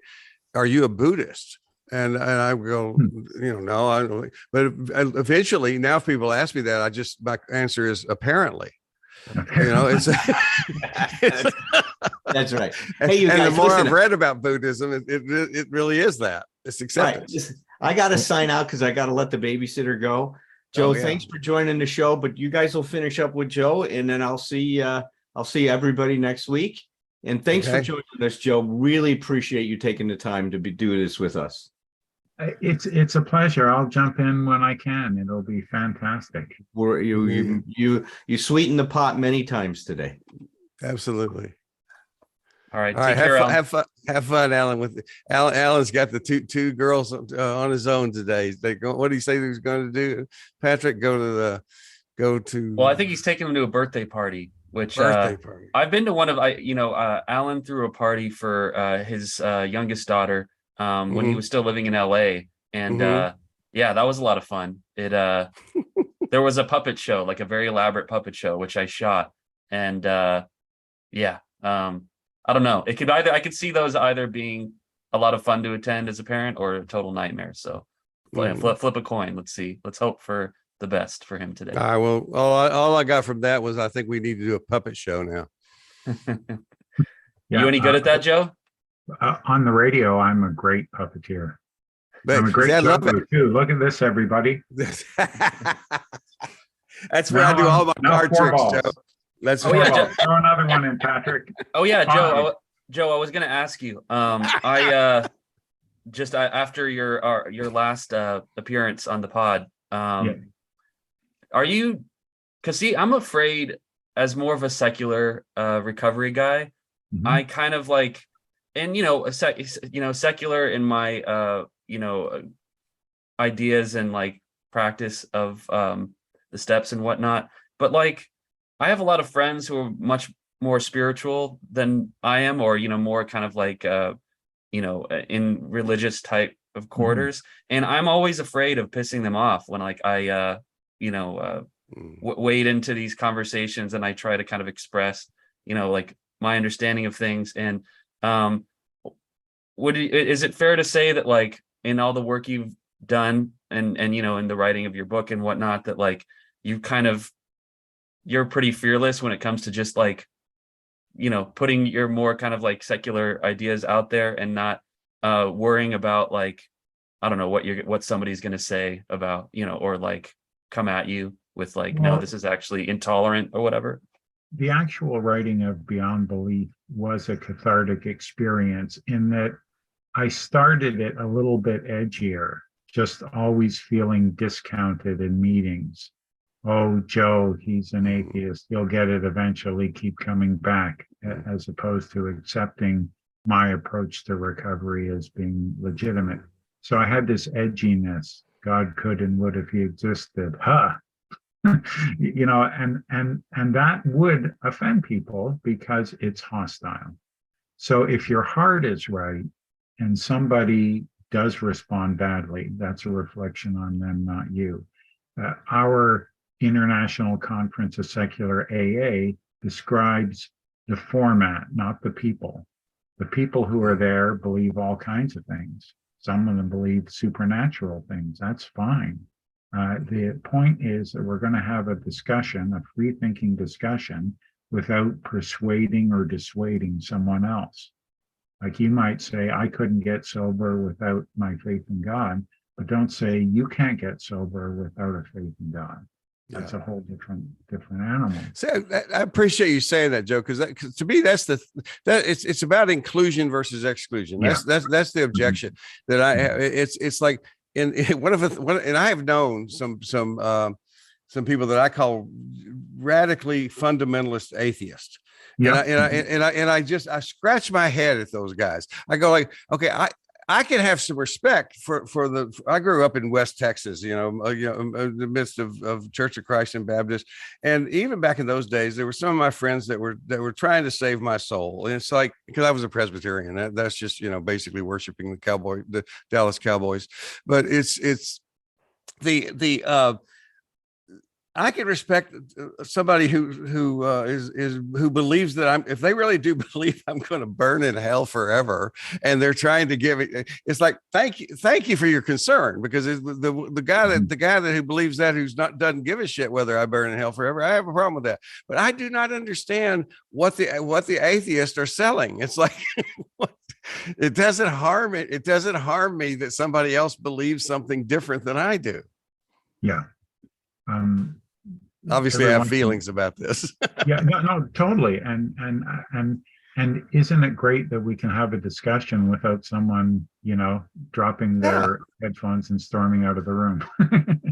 C: "Are you a Buddhist?" And I go, no, I don't. But eventually, now if people ask me that, my answer is apparently. It's
A: that's right. Hey, you guys,
C: and the more I've read about Buddhism, it really is that it's acceptance.
A: Right. I got to sign out because I got to let the babysitter go. Joe, thanks for joining the show. But you guys will finish up with Joe, and then I'll see everybody next week. And thanks for joining us, Joe. Really appreciate you taking the time to do this with us.
D: It's a pleasure. I'll jump in when I can. It'll be fantastic.
A: You sweeten the pot many times today.
C: Absolutely.
B: All right.
C: Have fun, Alan. Alan's got the two girls on his own today. What do you say he was going to do? Patrick, go to.
B: Well, I think he's taking them to a birthday party. Which I've been to one of Alan threw a party for his youngest daughter when he was still living in LA, and that was a lot of fun. There was a puppet show, like a very elaborate puppet show, which I shot, and I don't know. I could see those either being a lot of fun to attend as a parent or a total nightmare. So flip a coin. Let's see. Let's hope for the best for him today.
C: All right. Well, all I got from that was I think we need to do a puppet show now.
B: You any good at that, Joe?
D: On the radio, I'm a great puppeteer. I'm a great juggler too. Look at this, everybody.
C: That's where I do all my card tricks, Joe.
D: Throw another one in, Patrick.
B: Oh yeah, Joe. I was going to ask you. I just after your last appearance on the pod. Are you? Because see, I'm afraid as more of a secular recovery guy, I kind of like, and secular in my ideas and like practice of the steps and whatnot. But like, I have a lot of friends who are much more spiritual than I am, or more kind of like in religious type of quarters, and I'm always afraid of pissing them off when like I wade into these conversations and I try to kind of express like my understanding of things. And is it fair to say that like in all the work you've done and in the writing of your book and whatnot, that like you're pretty fearless when it comes to just like putting your more kind of like secular ideas out there and not worrying about like, I don't know what somebody's going to say about, or like come at you with like, no, this is actually intolerant or whatever?
D: The actual writing of Beyond Belief was a cathartic experience in that I started it a little bit edgier, just always feeling discounted in meetings. Oh, Joe, he's an atheist. He'll get it eventually. Keep coming back, as opposed to accepting my approach to recovery as being legitimate. So I had this edginess. God could and would if he existed. And that would offend people because it's hostile. So if your heart is right and somebody does respond badly, that's a reflection on them, not you. Our International Conference of Secular AA describes the format, not the people. The people who are there believe all kinds of things. Some of them believe supernatural things. That's fine. The point is that we're going to have a discussion, a free thinking discussion, without persuading or dissuading someone else. Like you might say, I couldn't get sober without my faith in God, but don't say you can't get sober without a faith in God. That's a whole different animal.
C: So I appreciate you saying that, Joe, because to me that it's about inclusion versus exclusion. That's the objection that I have. It's like in and I have known some people that I call radically fundamentalist atheists. Yeah. And I scratch my head at those guys. I go like, okay, I can have some respect for I grew up in West Texas, in the midst of Church of Christ and Baptist. And even back in those days, there were some of my friends that were trying to save my soul. And it's like, because I was a Presbyterian, that's just, basically worshiping the Dallas Cowboys. But it's I can respect somebody who believes that if they really do believe I'm going to burn in hell forever, and they're trying to give it. It's like, thank you for your concern, because the guy who believes that, doesn't give a shit whether I burn in hell forever. I have a problem with that, but I do not understand what the atheists are selling. It's like, it doesn't harm it. It doesn't harm me that somebody else believes something different than I do.
D: Yeah.
C: Obviously I have feelings about this.
D: Yeah, no, totally. And isn't it great that we can have a discussion without someone, dropping their headphones and storming out of the room?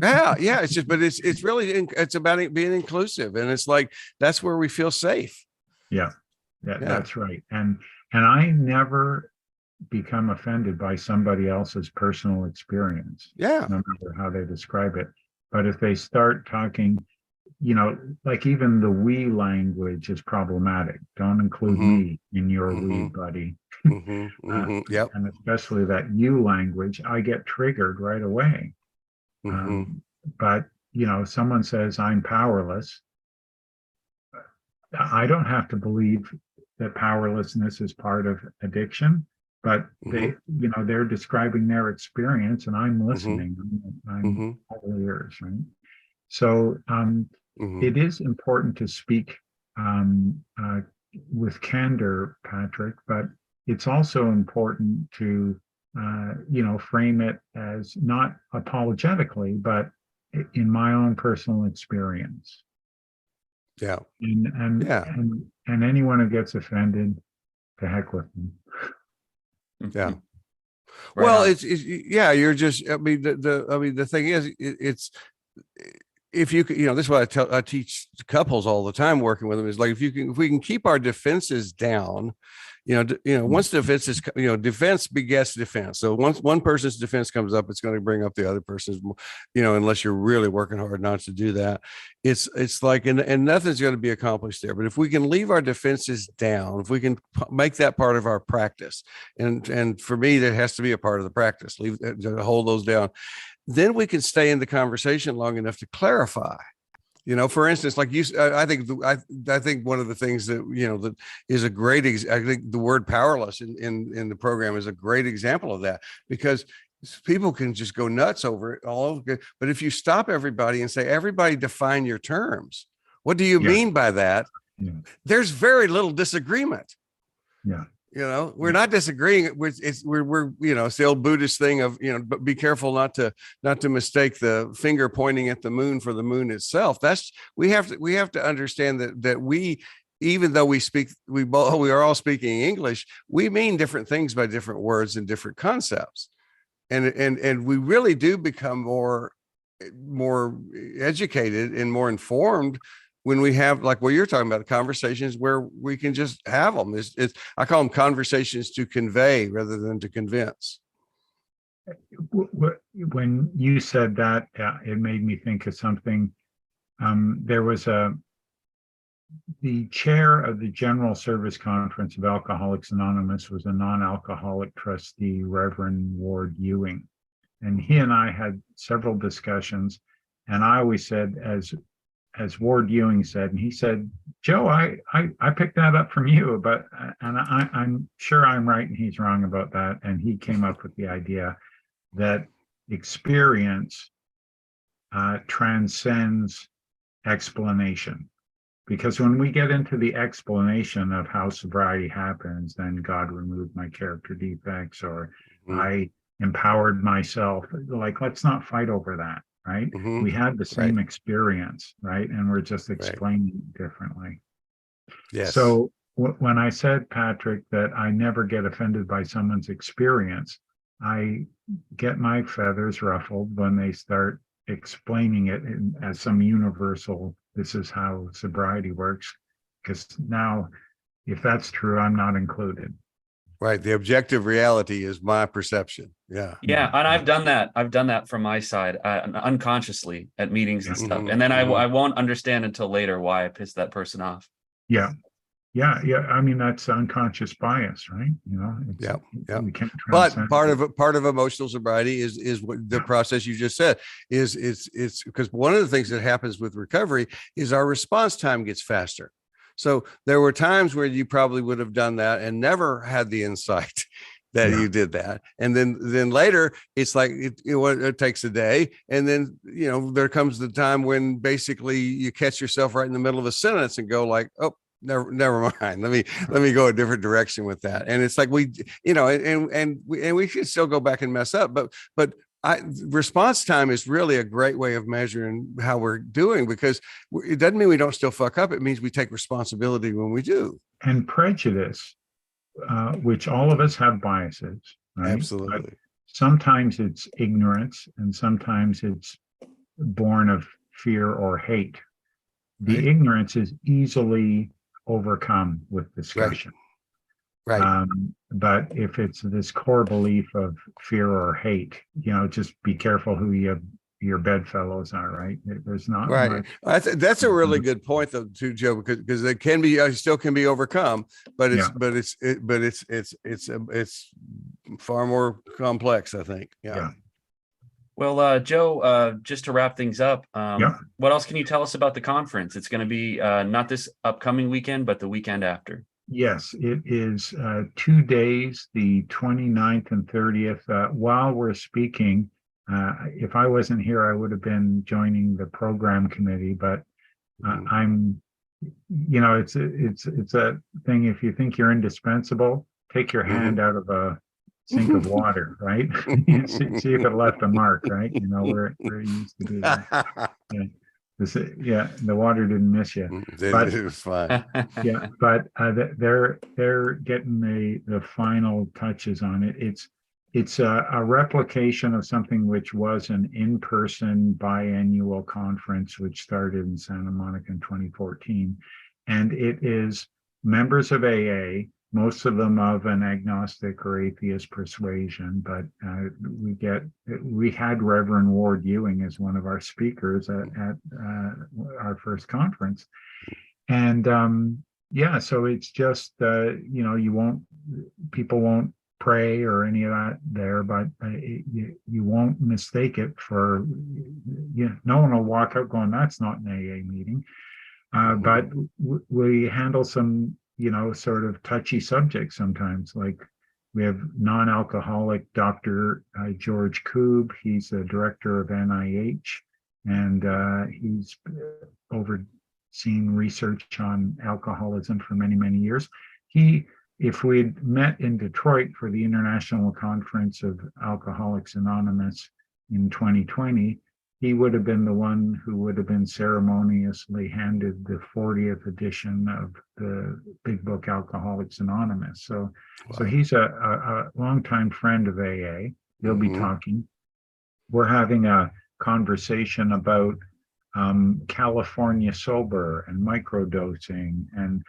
C: Yeah. It's just, but it's really, it's about it being inclusive. And it's like, that's where we feel safe.
D: Yeah, that's right. And I never become offended by somebody else's personal experience.
C: Yeah.
D: No matter how they describe it. But if they start talking, like even the we language is problematic. Don't include me in your we, buddy.
C: Yep.
D: And especially that you language, I get triggered right away. But, someone says I'm powerless. I don't have to believe that powerlessness is part of addiction, but they're describing their experience and I'm listening. I'm all ears, right? So, it is important to speak with candor, Patrick, but it's also important to, frame it as not apologetically, but in my own personal experience.
C: Yeah.
D: And anyone who gets offended, to heck with them.
C: Yeah.
A: Right
C: Well,
A: on.
C: you're just, the thing is, it's, if you could, this is what I teach couples all the time working with them, is like, if we can keep our defenses down, once defense begets defense. So once one person's defense comes up, it's going to bring up the other person's, unless you're really working hard not to do that. It's like, and nothing's going to be accomplished there. But if we can leave our defenses down, if we can make that part of our practice, and for me, that has to be a part of the practice, hold those down. Then we can stay in the conversation long enough to clarify. For instance, like I think one of the things that that is a great. I think the word powerless in the program is a great example of that, because people can just go nuts over it all over. But if you stop everybody and say, everybody define your terms. What do you mean by that? Yeah. There's very little disagreement.
D: Yeah.
C: We're not disagreeing. We're it's the old Buddhist thing of, but be careful not to mistake the finger pointing at the moon for the moon itself. We have to understand that we, even though we are all speaking English, we mean different things by different words and different concepts. And we really do become more educated and more informed when we have, like what you're talking about, conversations where we can just have them. I call them conversations to convey rather than to convince.
D: When you said that, it made me think of something. There was the chair of the General Service Conference of Alcoholics Anonymous was a non-alcoholic trustee, Reverend Ward Ewing. And he and I had several discussions. And I always said, as as Ward Ewing said, and he said, Joe, I picked that up from you, but and I'm sure I'm right and he's wrong about that. And he came up with the idea that experience transcends explanation. Because when we get into the explanation of how sobriety happens, then God removed my character defects, or I empowered myself. Like, let's not fight over that, right? We had the same experience, right? And we're just explaining it differently.
C: Yes.
D: So when I said, Patrick, that I never get offended by someone's experience, I get my feathers ruffled when they start explaining it as some universal, this is how sobriety works. Because now, if that's true, I'm not included.
C: Right. The objective reality is my perception. Yeah.
B: Yeah, and I've done that. I've done that from my side, unconsciously at meetings and stuff. And then I won't understand until later why I pissed that person off.
D: Yeah. I mean, that's unconscious bias, right? You know. We can't
C: but part of emotional sobriety is what the process you just said is. It's because one of the things that happens with recovery is our response time gets faster. So there were times where you probably would have done that and never had the insight that you did that. And then later it's like, it takes a day. And then, there comes the time when basically you catch yourself right in the middle of a sentence and go like, oh, never mind. Let me go a different direction with that. And it's like and we should still go back and mess up, but response time is really a great way of measuring how we're doing, because it doesn't mean we don't still fuck up. It means we take responsibility when we do.
D: And prejudice, which all of us have biases, right?
C: Absolutely.
D: But sometimes it's ignorance, and sometimes it's born of fear or hate. The ignorance is easily overcome with discussion.
C: Right.
D: But if it's this core belief of fear or hate, just be careful who your bedfellows are, right? There's not
C: right. That's a really good point, though, too, Joe, because it can be still can be overcome, but it's far more complex, I think. Yeah.
B: Well, Joe, just to wrap things up, what else can you tell us about the conference? It's going to be not this upcoming weekend, but the weekend after.
D: Yes, it is 2 days, the 29th and 30th. While we're speaking, if I wasn't here, I would have been joining the program committee, but I'm, it's a thing. If you think you're indispensable, take your hand out of a sink of water, right? see if it left a mark, right? Where it used to be. The water didn't miss you.
C: It was fine.
D: But they're getting the final touches on it. It's a replication of something which was an in-person biannual conference which started in Santa Monica in 2014, and it is members of AA, most of them of an agnostic or atheist persuasion, but we had Reverend Ward Ewing as one of our speakers at our first conference. And so it's just, people won't pray or any of that there, but you won't mistake it for, no one will walk out going, that's not an AA meeting. But we handle some, sort of touchy subjects sometimes. Like we have non-alcoholic Dr. George Koob. He's the director of NIH, and he's overseen research on alcoholism for many, many years. If we'd met in Detroit for the International Conference of Alcoholics Anonymous in 2020, he would have been the one who would have been ceremoniously handed the 40th edition of the big book Alcoholics Anonymous. So he's a longtime friend of AA. He'll be talking. We're having a conversation about California sober and microdosing and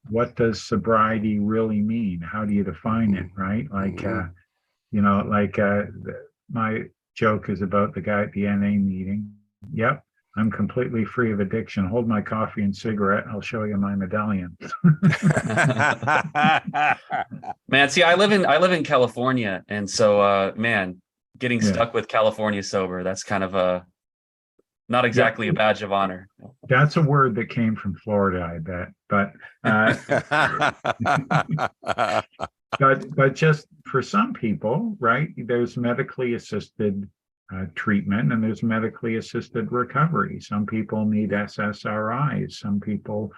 D: what does sobriety really mean? How do you define it, right? My joke is about the guy at the NA meeting. Yep, I'm completely free of addiction. Hold my coffee and cigarette. I'll show you my medallion.
B: Man, see, I live in California, and so getting stuck with California sober, that's kind of Not exactly a badge of honor.
D: That's a word that came from Florida, I bet. But just for some people, right? There's medically assisted treatment and there's medically assisted recovery. Some people need SSRIs. Some people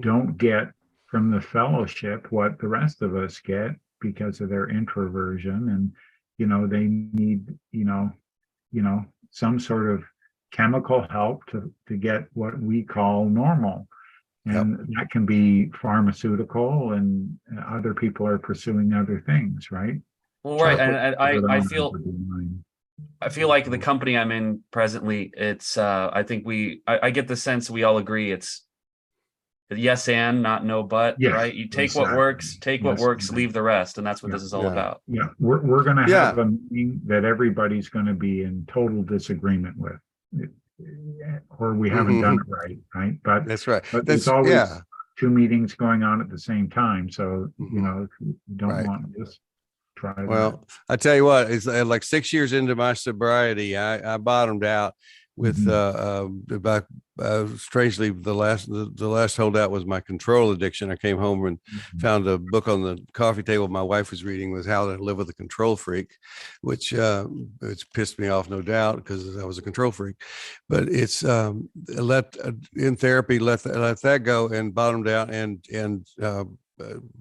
D: don't get from the fellowship what the rest of us get because of their introversion, and they need some sort of chemical help to get what we call normal. And that can be pharmaceutical, and other people are pursuing other things, right?
B: Well, right, and I feel like the company I'm in presently, it's I think I get the sense we all agree it's yes and not no but, right? You take what works, leave the rest, and that's what this is all about.
D: Yeah, we're going to have a meeting that everybody's going to be in total disagreement with, or we haven't done it right? But
C: that's right.
D: But there's always two meetings going on at the same time, so if you don't want to just try.
C: Well, I tell you what, it's like 6 years into my sobriety, I bottomed out with about strangely the last holdout was my control addiction. I came home and found a book on the coffee table my wife was reading, was How to Live with a Control Freak, which pissed me off, no doubt, because I was a control freak. But it's in therapy let that go, and bottomed out, and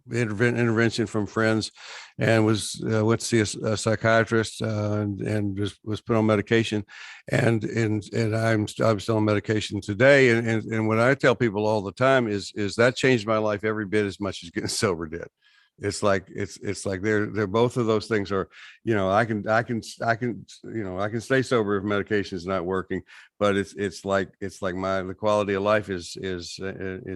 C: intervention from friends, and went to see a psychiatrist, and was put on medication, and I'm still on medication today, and what I tell people all the time is that changed my life every bit as much as getting sober did. It's like they're both of those things are, I can stay sober if medication is not working, but it's like the quality of life is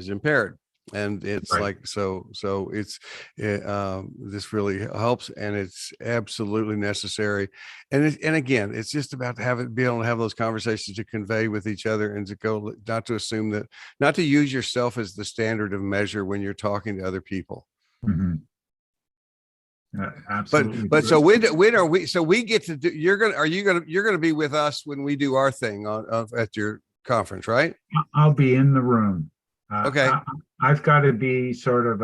C: impaired. And it's like, so it's, this really helps, and it's absolutely necessary. And again, it's just about be able to have those conversations to convey with each other, and to go, not to assume that, not to use yourself as the standard of measure when you're talking to other people.
D: Absolutely.
C: But so when are we, so we get to do, you're going to be with us when we do our thing at your conference, right?
D: I'll be in the room.
C: Okay.
D: I've got to be sort of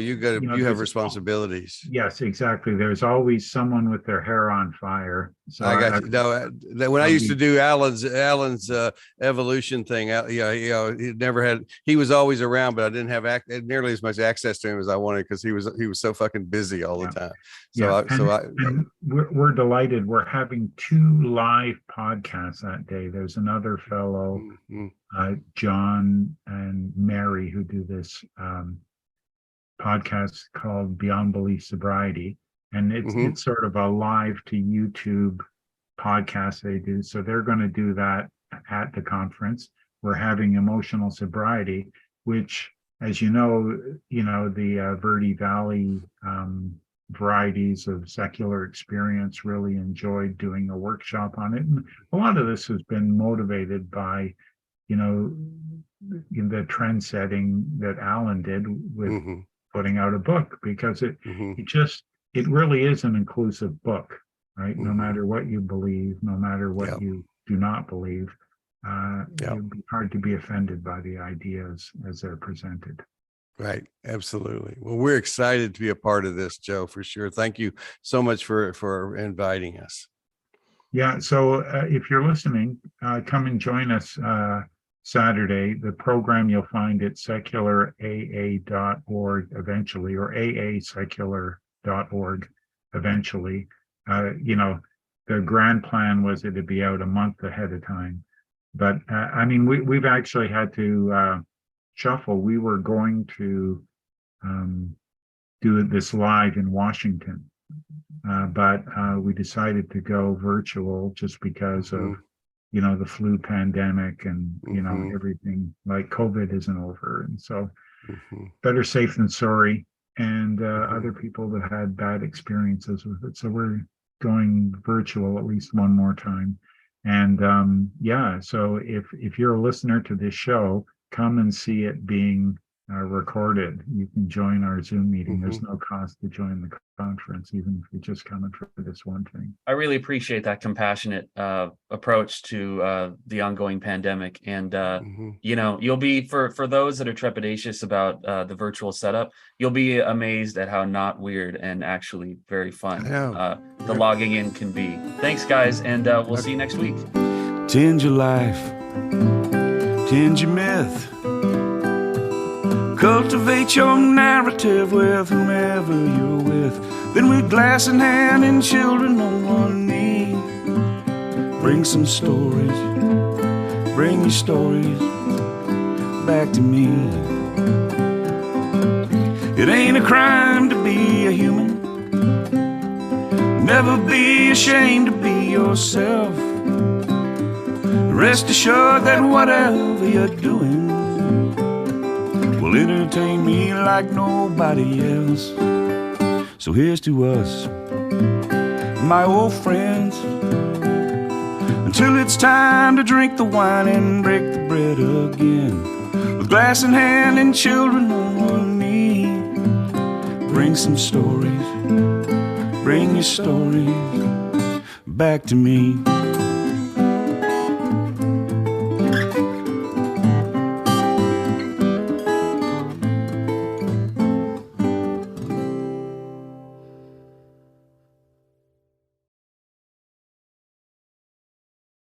C: you have responsibilities.
D: Yes, exactly. There's always someone with their hair on fire. So
C: I got you. No, when I used to do Allen's evolution thing, he was always around, but I didn't have nearly as much access to him as I wanted, because he was so fucking busy all the time. And
D: we're delighted. We're having 2 live podcasts that day. There's another fellow, John and Mary, who do this podcast called Beyond Belief Sobriety, and it's sort of a live to YouTube podcast they do. So they're going to do that at the conference. We're having Emotional Sobriety, which, as you know, the Verde Valley varieties of secular experience really enjoyed doing a workshop on it, and a lot of this has been motivated by in the trend setting that Allen did with putting out a book, because it really is an inclusive book, right? No matter what you believe, no matter what you do not believe, it'd be hard to be offended by the ideas as they're presented.
C: Right. Absolutely. Well, we're excited to be a part of this, Joe, for sure. Thank you so much for inviting us. Yeah.
D: So if you're listening, come and join us Saturday. The program you'll find at seculara.org eventually, or aasecular.org eventually. The grand plan was it'd be out a month ahead of time, but we've actually had to shuffle. We were going to do this live in Washington, but we decided to go virtual just because of the flu pandemic, and everything, like COVID isn't over, and so better safe than sorry. And other people that had bad experiences with it, so we're going virtual at least one more time. And so if you're a listener to this show, come and see it being recorded. You can join our Zoom meeting. There's no cost to join the conference, even if you're just coming for this one thing.
B: I really appreciate that compassionate approach to the ongoing pandemic. And, you'll be, for those that are trepidatious about the virtual setup, you'll be amazed at how not weird and actually very fun the logging in can be. Thanks, guys, and we'll see you next week.
E: Tend your life, tend your myth. Cultivate your narrative with whomever you're with. Then with glass in hand and children on one knee, bring some stories, bring your stories back to me. It ain't a crime to be a human. Never be ashamed to be yourself. Rest assured that whatever you're doing will entertain me like nobody else. So here's to us, my old friends, until it's time to drink the wine and break the bread again. With glass in hand and children on one knee, bring some stories, bring your stories back to me.